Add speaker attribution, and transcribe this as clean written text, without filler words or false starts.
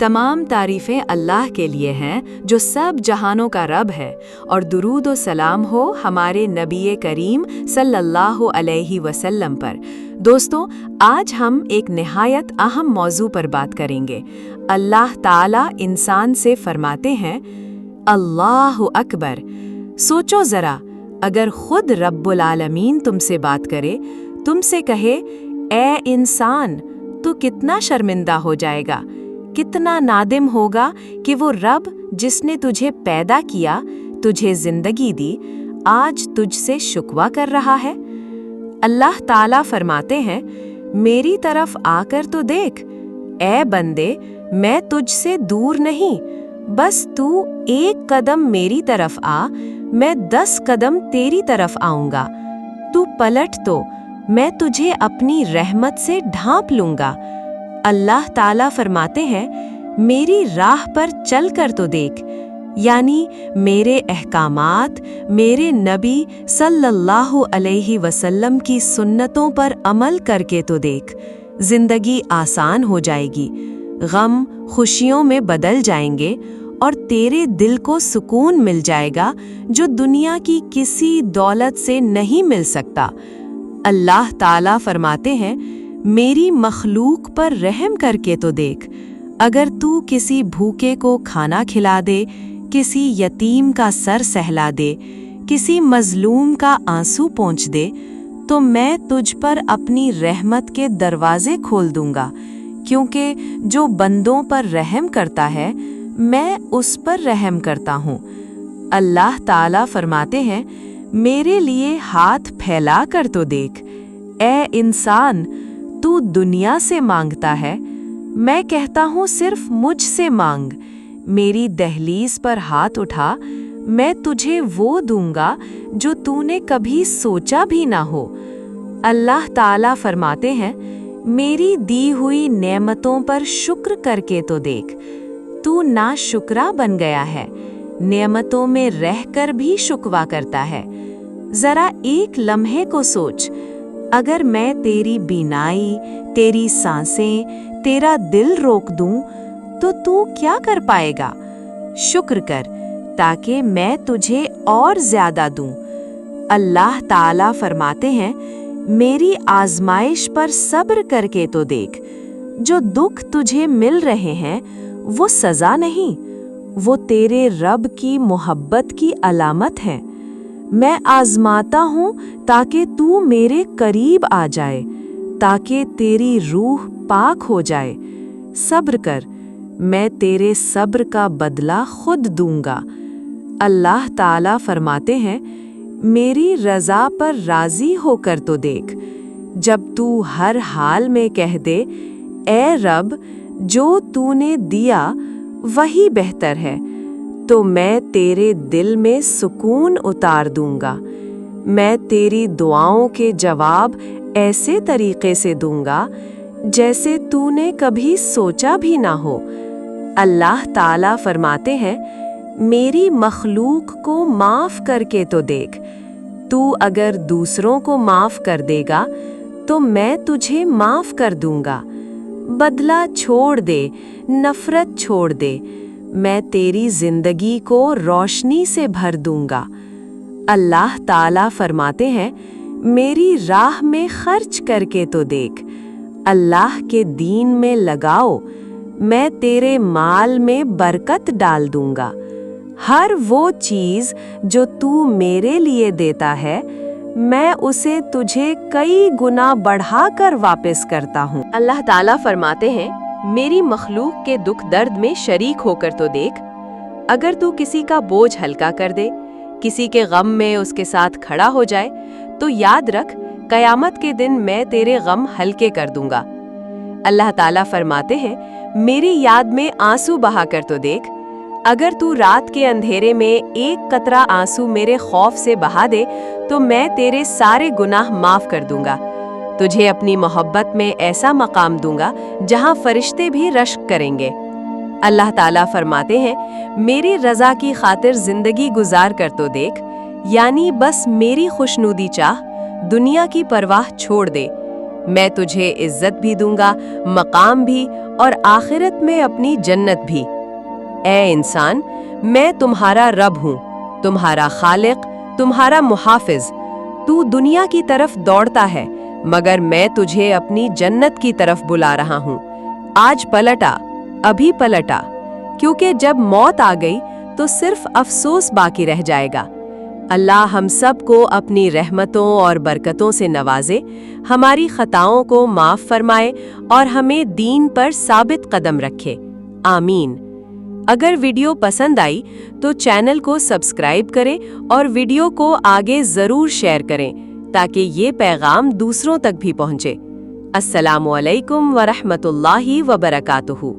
Speaker 1: तमाम तारीफ़ें अल्लाह के लिए हैं जो सब जहानों का रब है, और दुरूद व सलाम हो हमारे नबी करीम सल्लल्लाहु अलैहि वसल्लम पर। दोस्तों, आज हम एक निहायत अहम मौजू पर बात करेंगे। अल्लाह ताला इंसान से फरमाते हैं, अल्लाहु अकबर। सोचो ज़रा, अगर खुद रब्बुल आलमीन तुमसे बात करे, तुमसे कहे, ए इंसान, तो कितना शर्मिंदा हो जाएगा, कितना नादिम होगा कि वो रब जिसने तुझे पैदा किया, तुझे जिंदगी दी, आज तुझसे शुक्वा कर रहा है। अल्लाह ताला फरमाते हैं, मेरी तरफ आकर तो देख, ए बंदे, मैं तुझसे दूर नहीं, बस तू एक कदम मेरी तरफ आ, मैं 10 कदम तेरी तरफ आऊंगा। तू पलट तो मैं तुझे अपनी रहमत से ढांप लूंगा। अल्लाह ताला फरमाते हैं, मेरी राह पर चल कर तो देख, यानी मेरे अहकामात, मेरे नबी सल्लल्लाहु अलैहि वसल्लम की सुन्नतों पर अमल करके तो देख। जिंदगी आसान हो जाएगी, गम खुशियों में बदल जाएंगे और तेरे दिल को सुकून मिल जाएगा जो दुनिया की किसी दौलत से नहीं मिल सकता। अल्लाह ताला फरमाते हैं, मेरी मखलूक पर रहम करके तो देख। अगर तू किसी भूखे को खाना खिला दे, किसी यतीम का सर सहला दे, किसी मजलूम का आंसू पोंछ दे, तो मैं तुझ पर अपनी रहमत के दरवाजे खोल दूंगा, क्योंकि जो बंदों पर रहम करता है, मैं उस पर रहम करता हूँ। अल्लाह ताला फरमाते हैं, मेरे लिए हाथ फैला कर तो देख। ए इंसान, तू दुनिया से मांगता है, मैं कहता हूँ सिर्फ मुझसे मांग। मेरी दहलीज पर हाथ उठा, मैं तुझे वो दूंगा जो तूने कभी सोचा भी ना हो। अल्लाह ताला फरमाते हैं, मेरी दी हुई नेमतों पर शुक्र करके तो देख। तू नाशुक्रा बन गया है, नेमतों में रहकर भी शुक्वा करता है। जरा एक लम्हे को सोच, अगर मैं तेरी बीनाई, तेरी सांसें, तेरा दिल रोक दूं, तो तू क्या कर पाएगा? शुक्र कर, ताकि मैं तुझे और ज्यादा दूं। अल्लाह ताला फरमाते हैं, मेरी आजमाइश पर सब्र करके तो देख। जो दुख तुझे मिल रहे हैं, वो सजा नहीं, वो तेरे रब की मोहब्बत की अलामत है। मैं आजमाता हूँ ताकि तू मेरे करीब आ जाए, ताकि तेरी रूह पाक हो जाए। सब्र कर, मैं तेरे सब्र का बदला खुद दूंगा। अल्लाह ताला फरमाते हैं, मेरी रज़ा पर राज़ी होकर तो देख। जब तू हर हाल में कह दे, ए रब, जो तूने दिया वही बेहतर है, तो मैं तेरे दिल में सुकून उतार दूंगा। मैं तेरी दुआओं के जवाब ऐसे तरीके से दूंगा जैसे तूने कभी सोचा भी ना हो। अल्लाह ताला फरमाते हैं, मेरी मखलूक को माफ़ करके तो देख। तू अगर दूसरों को माफ़ कर देगा, तो मैं तुझे माफ़ कर दूंगा। बदला छोड़ दे, नफ़रत छोड़ दे, मैं तेरी जिंदगी को रोशनी से भर दूंगा। अल्लाह ताला फरमाते हैं, मेरी राह में खर्च करके तो देख। अल्लाह के दीन में लगाओ, मैं तेरे माल में बरकत डाल दूंगा। हर वो चीज़ जो तू मेरे लिए देता है, मैं उसे तुझे कई गुना बढ़ाकर वापस करता हूँ। अल्लाह ताला फरमाते हैं, मेरी मखलूक के दुख दर्द में शरीक होकर तो देख। अगर तू किसी का बोझ हल्का कर दे, किसी के गम में उसके साथ खड़ा हो जाए, तो याद रख, कयामत के दिन मैं तेरे गम हल्के कर दूंगा। अल्लाह ताला फरमाते हैं, मेरी याद में आंसू बहा कर तो देख। अगर तू रात के अंधेरे में एक कतरा आंसू मेरे खौफ से बहा दे, तो मैं तेरे सारे गुनाह माफ कर दूंगा। तुझे अपनी मोहब्बत में ऐसा मकाम दूंगा जहां फरिश्ते भी रश्क करेंगे। अल्लाह ताला फरमाते हैं, मेरी रज़ा की खातिर जिंदगी गुजार कर तो देख, यानी बस मेरी खुशनुदी चाह, दुनिया की परवाह छोड़ दे।
Speaker 2: میں تجھے عزت بھی دوں گا، مقام بھی، اور آخرت میں اپنی جنت بھی۔ اے انسان، میں تمہارا رب ہوں، تمہارا خالق، تمہارا محافظ۔ تو دنیا کی طرف دوڑتا ہے، مگر میں تجھے اپنی جنت کی طرف بلا رہا ہوں۔ آج پلٹا، ابھی پلٹا، کیونکہ جب موت آ گئی تو صرف افسوس باقی رہ جائے گا۔ اللہ ہم سب کو اپنی رحمتوں اور برکتوں سے نوازے، ہماری خطاؤں کو معاف فرمائے اور ہمیں دین پر ثابت قدم رکھے، آمین۔ اگر ویڈیو پسند آئی تو چینل کو سبسکرائب کریں اور ویڈیو کو آگے ضرور شیئر کریں تاکہ یہ پیغام دوسروں تک بھی پہنچے۔ السلام علیکم ورحمۃ اللہ وبرکاتہ۔